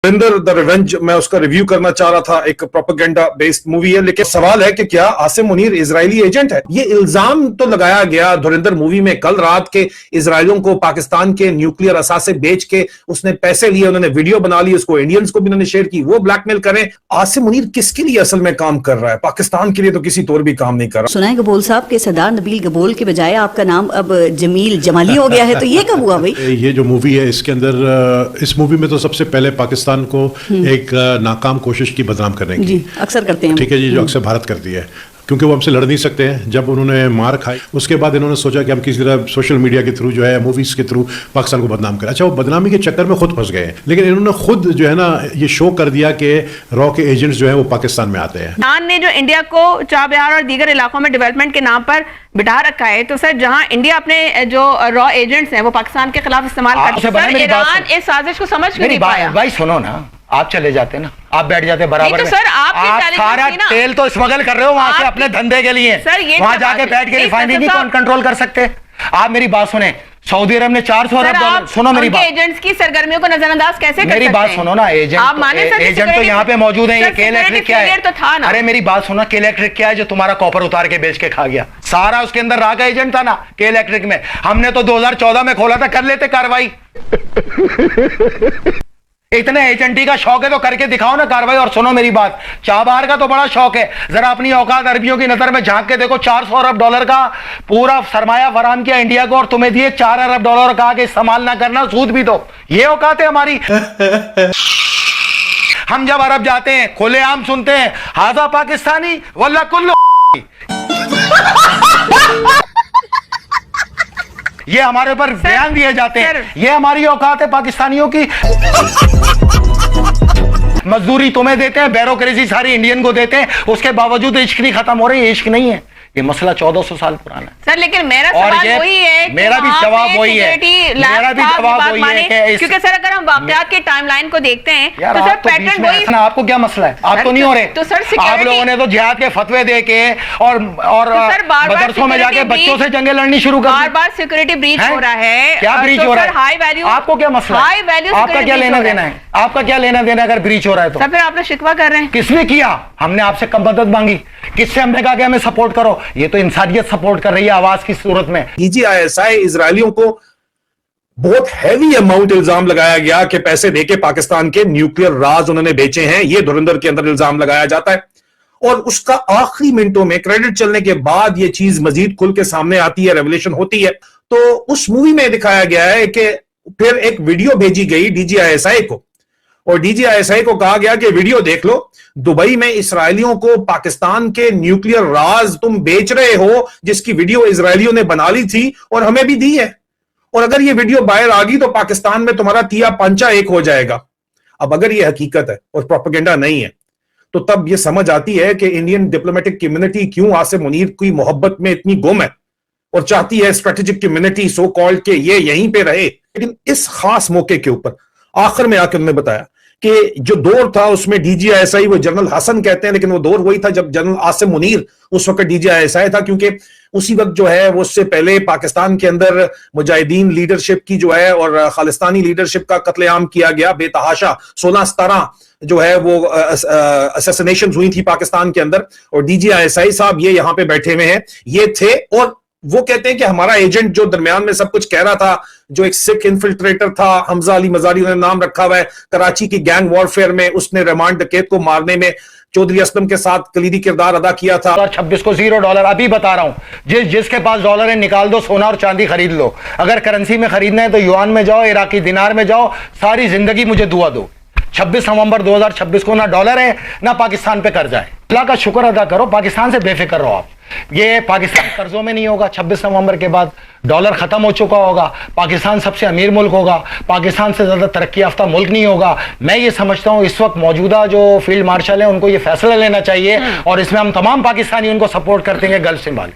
Dhurandhar the revenge मैं उसका review करना चाह रहा था। एक प्रोपेगेंडा बेस्ड मूवी है, लेकिन सवाल है कि क्या आसिम मुनीर इजरायली एजेंट है? ये इल्जाम तो लगाया गया धुरंधर मूवी में कल रात के इजरायलियों को पाकिस्तान के न्यूक्लियर असासे बेच के उसने पैसे लिए, उन्होंने वीडियो बना ली, उसको इंडियंस को भी उन्होंने शेयर की, वो ब्लैकमेल करें। आसिम मुनीर किसके लिए असल में काम कर रहा है? पाकिस्तान के लिए तो किसी तौर भी काम नहीं कर रहा। सुना है गबोल साहब के सरदार नबील गबोल के बजाय आपका नाम अब जमील जमाली हो गया है, तो ये कब हुआ भाई? ये जो मूवी है इसके अंदर इस मूवी में तो सबसे पहले पाकिस्तान को एक नाकाम कोशिश की बदनाम करने की, जी अक्सर करते हैं, ठीक है जी, जो अक्सर भारत करती है, क्योंकि वो हमसे लड़ नहीं सकते हैं। जब उन्होंने मार खाई उसके बाद इन्होंने सोचा कि हम किसी तरह सोशल मीडिया के थ्रू जो है मूवीज के थ्रू पाकिस्तान को बदनाम करें। अच्छा, वो बदनामी के चक्कर में खुद फंस गए, लेकिन इन्होंने खुद जो है ना ये शो कर दिया कि रॉ के एजेंट्स जो है वो पाकिस्तान में आते हैं। ईरान ने जो इंडिया को चार बिहार और दीगर इलाकों में डेवलपमेंट के नाम पर बिठा रखा है, तो सर जहां इंडिया अपने जो रॉ एजेंट्स हैं वो पाकिस्तान के खिलाफ इस्तेमाल करता है, ईरान इस साजिश को समझ नहीं पाया। भाई सुनो ना, आप चले जाते ना, आप बैठ जाते बराबर तो में। सर आप सारा तेल तो स्मगल कर रहे हो वहां से अपने धंधे के लिए, वहां जाके बैठ के रिफाइनरी नहीं कौन कंट्रोल कर सकते? आप मेरी बात सुने, सऊदी अरब ने 400 अरब डॉलर, सुनो मेरी बात, एजेंट्स की सरगर्मियों को नजरअंदाज कैसे कर सकते हैं? मेरी बात सुनो ना, एजेंट तो यहाँ पे मौजूद है। ये के इलेक्ट्रिक क्या है? अरे मेरी बात सुनो, के इलेक्ट्रिक क्या है जो तुम्हारा कॉपर उतार के बेच के खा गया? सारा उसके अंदर रहा का एजेंट था ना के इलेक्ट्रिक में। हमने तो 2014 में खोला था, कर लेते कार्रवाई। इतने एजेंटी का शौक है तो करके दिखाओ ना कार्रवाई। और सुनो मेरी बात, चाबहार का तो बड़ा शौक है, जरा अपनी औकात अरबियों की नजर में झांक के देखो। 400 अरब डॉलर का पूरा सरमाया फराम किया इंडिया को और तुम्हें दिए 4 अरब डॉलर, कहा कि इस्तेमाल ना करना, सूद भी दो। ये औकात है हमारी। हम जब अरब जाते हैं खुलेआम सुनते हैं हाजा पाकिस्तानी वल्ला कुल्लू। ये हमारे ऊपर बयान दिए जाते हैं, ये हमारी औकात है पाकिस्तानियों की। मजदूरी तुम्हें देते हैं, ब्यूरोक्रेसी सारी इंडियन को देते हैं, उसके बावजूद इश्क नहीं खत्म हो रही। ये इश्क नहीं है, ये मसला 1400 साल पुराना है। सर लेकिन मेरा सवाल वही है, मेरा भी जवाब वही है, मेरा भी जवाब वही है, क्योंकि सर अगर हम वाकयात के टाइमलाइन को देखते हैं तो सर पैटर्न वही है। आपको क्या मसला है? आप तो नहीं हो रहे, तो सर आप लोगों ने तो जिहाद के फतवे दे के और मदरसों में जाके बच्चों से जंगे लड़नी शुरू कर दी। बार बार सिक्योरिटी ब्रीच हो रहा है। क्या ब्रीच हो रहा है? High value. आपको क्या मसला? हाई वैल्यू आपका क्या लेना देना है? आपका क्या लेना देना अगर ब्रीच हो रहा है तो? सर फिर आपने शिकवा कर रहे हैं। किसने किया? हमने आपसे कब मदद मांगी? किससे हमने कहा कि हमें सपोर्ट करो? ये तो इंसानियत सपोर्ट कर रही है आवाज की सूरत में। DGISI इजरायलियों को बहुत हैवी अमाउंट इल्जाम लगाया गया कि पैसे देके पाकिस्तान के न्यूक्लियर राज उन्होंने बेचे हैं। ये धुरंधर के अंदर इल्जाम लगाया जाता है और उसका आखिरी मिनटों में क्रेडिट चलने के बाद ये चीज मजीद खुल के सामने आती है, रेवलेशन होती है। तो उस मूवी में दिखाया गया है कि फिर एक वीडियो भेजी गई DGISI को और DGISI को कहा गया कि वीडियो देख लो, दुबई में इसराइलियों को पाकिस्तान के न्यूक्लियर राज तुम बेच रहे हो, जिसकी वीडियो इसराइलियों ने बना ली थी और हमें भी दी है, और अगर ये वीडियो बाहर आ गई तो पाकिस्तान में तुम्हारा तिया पंचा एक हो जाएगा। अब अगर ये हकीकत है और प्रोपेगेंडा नहीं है तो तब ये समझ आती है कि इंडियन डिप्लोमेटिक कम्युनिटी क्यों आसिम मुनीर की मोहब्बत में इतनी गुम है और चाहती है स्ट्रेटेजिक कम्युनिटी सो कॉल्ड के ये यहीं पे रहे। लेकिन इस खास मौके के ऊपर आखिर में आकर उन्होंने बताया कि जो दौर था उसमें DGISI वो जनरल हसन कहते हैं, लेकिन वो दौर वही था जब जनरल आसिम मुनीर उस वक्त DGISI था, क्योंकि उसी वक्त जो है वो उससे पहले पाकिस्तान के अंदर मुजाहिदीन लीडरशिप की जो है और खालिस्तानी लीडरशिप का कत्लेआम किया गया बेतहाशा। 16-17 जो है वो असैसिनेशन हुई थी पाकिस्तान के अंदर और DGISI साहब ये यहां पे बैठे हुए हैं, ये थे। और वो कहते हैं कि हमारा एजेंट जो दरमियान में सब कुछ कह रहा था, जो एक सिख इन्फिल्ट्रेटर था, हमजा अली मजारी उन्होंने नाम रखा हुआ है, कराची की गैंग वॉरफेयर में उसने रिमांड डकैत को मारने में चौधरी असलम के साथ कलीदी किरदार अदा किया था। 26 को $0 अभी बता रहा हूं, जिसके पास डॉलर है निकाल दो, सोना और चांदी खरीद लो। अगर करेंसी में खरीदना है तो युआन में जाओ, इराकी दिनार में जाओ, सारी जिंदगी मुझे दुआ दो। 26 नवंबर 2026 को ना डॉलर है ना पाकिस्तान पे कर्जा है। अल्लाह का शुक्र अदा करो, पाकिस्तान से बेफिक्र रहो आप। ये पाकिस्तान कर्जों में नहीं होगा। 26 नवंबर के बाद डॉलर खत्म हो चुका होगा, पाकिस्तान सबसे अमीर मुल्क होगा, पाकिस्तान से ज्यादा तरक्की याफ्ता मुल्क नहीं होगा। मैं ये समझता हूँ इस वक्त मौजूदा जो फील्ड मार्शल है उनको ये फैसला लेना चाहिए और इसमें हम तमाम पाकिस्तानी उनको सपोर्ट करते हैं, गल्फ संभालें,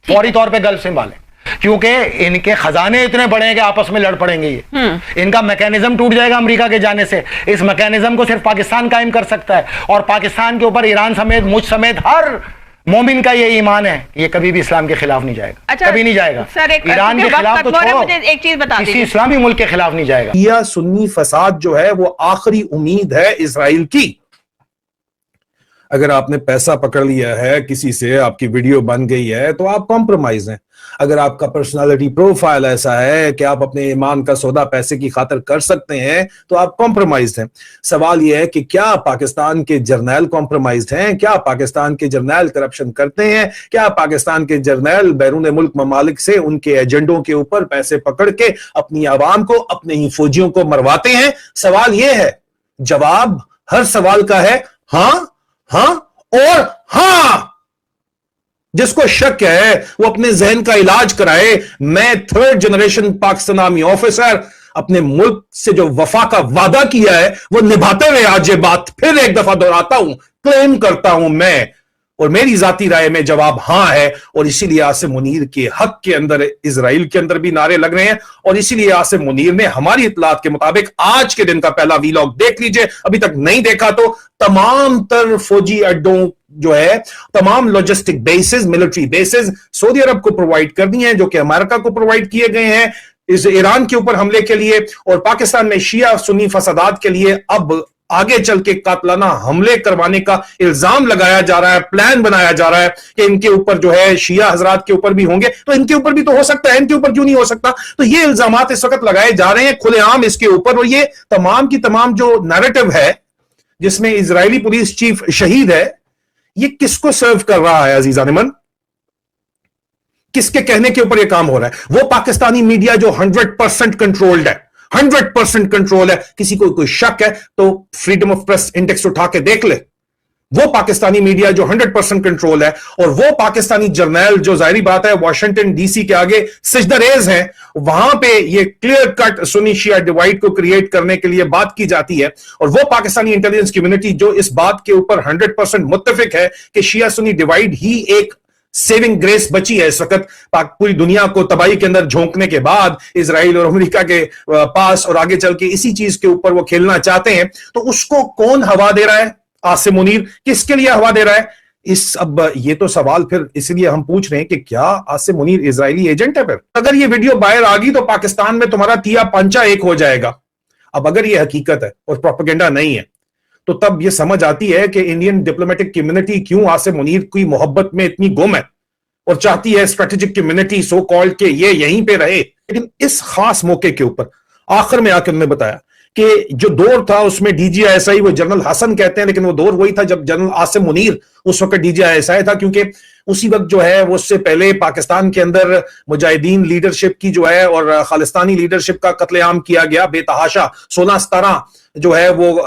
फौरी तौर पर गल्फ संभालें, क्योंकि इनके खजाने इतने बड़े हैं कि आपस में लड़ पड़ेंगे। ये इनका मैकेनिज्म टूट जाएगा अमेरिका के जाने से। इस मैकेनिज्म को सिर्फ पाकिस्तान कायम कर सकता है और पाकिस्तान के ऊपर ईरान समेत, मुझ समेत हर مومن کا یہ ایمان ہے کہ یہ کبھی بھی اسلام کے خلاف نہیں جائے گا, کبھی نہیں جائے گا. ایران کے خلاف تو چھوڑو, ایک چیز بتا کسی اسلامی ملک کے خلاف نہیں جائے گا. شیعہ سنی فساد جو ہے وہ آخری امید ہے اسرائیل کی. اگر آپ نے پیسہ پکڑ لیا ہے کسی سے, آپ کی ویڈیو بن گئی ہے, تو آپ کمپرومائز ہیں. اگر آپ کا پرسنالٹی پروفائل ایسا ہے کہ آپ اپنے ایمان کا سودا پیسے کی خاطر کر سکتے ہیں, تو آپ کمپرومائزڈ ہیں. سوال یہ ہے کہ کیا پاکستان کے جرنیل کمپرومائزڈ ہیں؟ کیا پاکستان کے جرنیل کرپشن کرتے ہیں؟ کیا پاکستان کے جرنیل بیرون ملک ممالک سے ان کے ایجنڈوں کے اوپر پیسے پکڑ کے اپنی عوام کو, اپنے ہی فوجیوں کو مرواتے ہیں؟ سوال یہ ہے. جواب ہر سوال کا ہے ہاں, ہاں اور ہاں. جس کو شک ہے وہ اپنے ذہن کا علاج کرائے. میں 3rd generation Pakistan army officer, اپنے ملک سے جو وفا کا وعدہ کیا ہے وہ نبھاتے ہوئے آج یہ بات پھر ایک دفعہ دہراتا ہوں, کلیم کرتا ہوں میں, اور میری ذاتی رائے میں جواب ہاں ہے. اور اسی لیے عاصم منیر کے حق کے اندر اسرائیل کے اندر بھی نعرے لگ رہے ہیں, اور اسی لیے عاصم منیر نے ہماری اطلاعات کے مطابق آج کے دن کا پہلا ویلاگ دیکھ لیجئے, ابھی تک نہیں دیکھا تو, تمام تر فوجی اڈوں جو ہے, تمام لاجسٹک بیسز, ملٹری بیسز سعودی عرب کو پرووائڈ کر دی ہیں, جو کہ امریکہ کو پرووائڈ کیے گئے ہیں اس ایران کے اوپر حملے کے لیے. اور پاکستان میں شیعہ سنی فسادات کے لیے اب آگے چل کے قاتلانہ حملے کروانے کا الزام لگایا جا رہا ہے, پلان بنایا جا رہا ہے کہ ان کے اوپر جو ہے شیعہ حضرات کے اوپر بھی ہوں گے, تو ان کے اوپر بھی تو ہو سکتا ہے, ان کے اوپر کیوں نہیں ہو سکتا؟ تو یہ الزامات اس وقت لگائے جا رہے ہیں کھلے عام اس کے اوپر. اور یہ تمام کی تمام جو نیریٹو ہے جس میں اسرائیلی پولیس چیف شہید ہے, یہ کس کو سرو کر رہا ہے عزیزان من؟ کس کے کہنے کے اوپر یہ کام ہو رہا ہے؟ وہ پاکستانی میڈیا جو 100% کنٹرولڈ ہے, 100% کنٹرول ہے. کسی کو کوئی شک ہے تو فریڈم آف پریس انڈیکس اٹھا کے دیکھ لے. وہ پاکستانی میڈیا جو 100% کنٹرول ہے, اور وہ پاکستانی جرنیل جو ظاہری بات ہے واشنگٹن ڈی سی کے آگے سجدہ ریز ہیں, وہاں پہ یہ کلیئر کٹ سنی شیعہ ڈیوائڈ کو کریٹ کرنے کے لیے بات کی جاتی ہے. اور وہ پاکستانی انٹیلیجنس کمیونٹی جو اس بات کے اوپر 100% متفق ہے کہ شیعہ سنی ڈیوائڈ ہی ایک سیونگ گریس بچی ہے اس وقت پوری دنیا کو تباہی کے اندر جھونکنے کے بعد, اسرائیل اور امریکہ کے پاس, اور آگے چل کے اسی چیز کے اوپر وہ کھیلنا چاہتے ہیں. تو اس کو کون ہوا دے رہا ہے؟ عاصم منیر. کس کے لیے ہوا دے رہا ہے؟ اب یہ تو سوال پھر اس لیے ہم پوچھ رہے ہیں کہ کیا عاصم منیر اسرائیلی ایجنٹ ہے؟ پھر اگر یہ ویڈیو باہر آ گئی تو پاکستان میں تمہارا تیا پنچا ایک ہو جائے گا. اب اگر یہ حقیقت ہے اور پروپیگنڈا نہیں ہے, تو تب یہ سمجھ آتی ہے کہ انڈین ڈپلومیٹک کمیونٹی کیوں عاصم منیر کی محبت میں اتنی گم ہے اور چاہتی ہے اسٹریٹجک کمیونٹی سو کالڈ کہ یہ یہیں پہ رہے. لیکن اس خاص موقع کے اوپر آخر میں آ کے انہوں نے بتایا کہ جو دور تھا اس میں D G I S I, وہ جنرل حسن کہتے ہیں, لیکن وہ دور وہی تھا جب جنرل عاصم منیر اس وقت D G I S I تھا, کیونکہ اسی وقت جو ہے وہ اس سے پہلے پاکستان کے اندر مجاہدین لیڈرشپ کی جو ہے اور خالستانی لیڈرشپ کا قتل عام کیا گیا بے تحاشا. 16-17 جو ہے وہ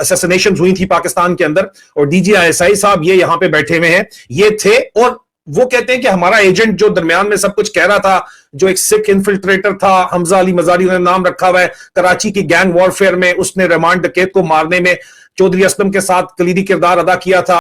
اسیسنیشن ہوئی تھی پاکستان کے اندر, اور D G I S I صاحب یہ یہاں پہ بیٹھے ہوئے ہیں, یہ تھے. اور وہ کہتے ہیں کہ ہمارا ایجنٹ جو درمیان میں سب کچھ کہہ رہا تھا, جو ایک سکھ انفلٹریٹر تھا, حمزہ علی مزاری نے نام رکھا ہوا ہے, کراچی کی گینگ وارفیئر میں اس نے ریمانڈ ڈکیت کو مارنے میں چودھری اسلم کے ساتھ کلیدی کردار ادا کیا تھا.